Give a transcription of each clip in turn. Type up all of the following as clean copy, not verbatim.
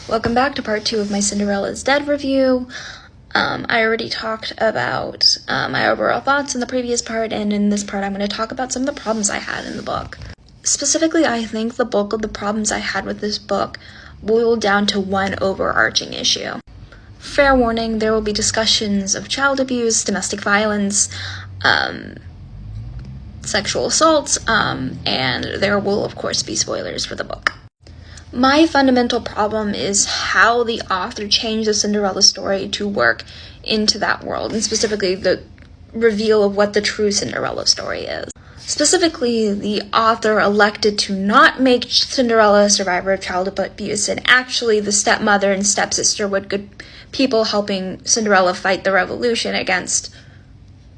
Welcome back to part 2 of my Cinderella's Dead review. I already talked about my overall thoughts in the previous part, and in this part I'm going to talk about some of the problems I had in the book. Specifically, I think the bulk of the problems I had with this book boiled down to one overarching issue. Fair warning, there will be discussions of child abuse, domestic violence, sexual assaults, and there will of course be spoilers for the book. My fundamental problem is how the author changed the Cinderella story to work into that world, and specifically the reveal of what the true Cinderella story is. Specifically, the author elected to not make Cinderella a survivor of child abuse, and actually the stepmother and stepsister were good people helping Cinderella fight the revolution against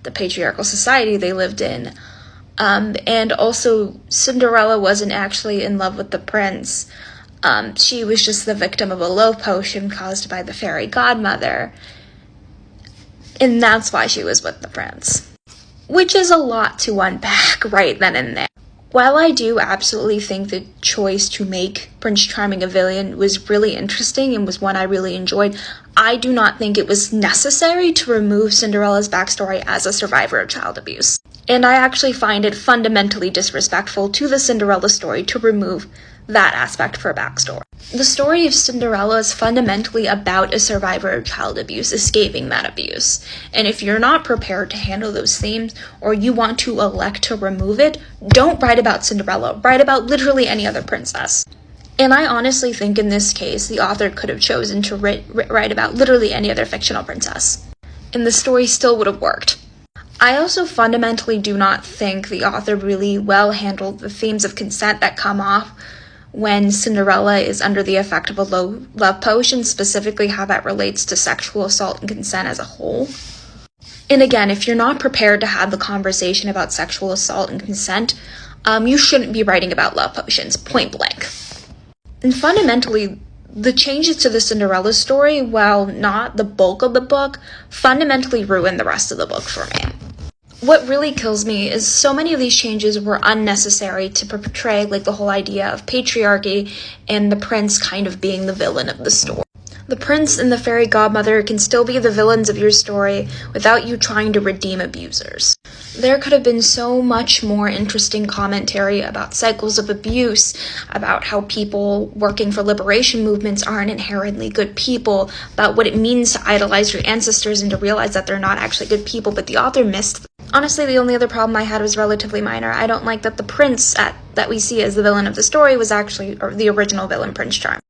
the patriarchal society they lived in. And also, Cinderella wasn't actually in love with the prince. She was just the victim of a love potion caused by the fairy godmother, and that's why she was with the prince. Which is a lot to unpack right then and there. While I do absolutely think the choice to make Prince Charming a villain was really interesting and was one I really enjoyed, I do not think it was necessary to remove Cinderella's backstory as a survivor of child abuse. And I actually find it fundamentally disrespectful to the Cinderella story to remove that aspect of her backstory. The story of Cinderella is fundamentally about a survivor of child abuse escaping that abuse. And if you're not prepared to handle those themes, or you want to elect to remove it, don't write about Cinderella. Write about literally any other princess. And I honestly think in this case, the author could have chosen to write about literally any other fictional princess, and the story still would have worked. I also fundamentally do not think the author really well handled the themes of consent that come off when Cinderella is under the effect of a love potion, specifically how that relates to sexual assault and consent as a whole. And again, if you're not prepared to have the conversation about sexual assault and consent, you shouldn't be writing about love potions, point blank. And fundamentally, the changes to the Cinderella story, while not the bulk of the book, fundamentally ruin the rest of the book for me. What really kills me is so many of these changes were unnecessary to portray like the whole idea of patriarchy and the prince kind of being the villain of the story. The prince and the fairy godmother can still be the villains of your story without you trying to redeem abusers. There could have been so much more interesting commentary about cycles of abuse, about how people working for liberation movements aren't inherently good people, about what it means to idolize your ancestors and to realize that they're not actually good people, but the author missed. Honestly, the only other problem I had was relatively minor. I don't like that the prince that we see as the villain of the story was actually the original villain, Prince Charming.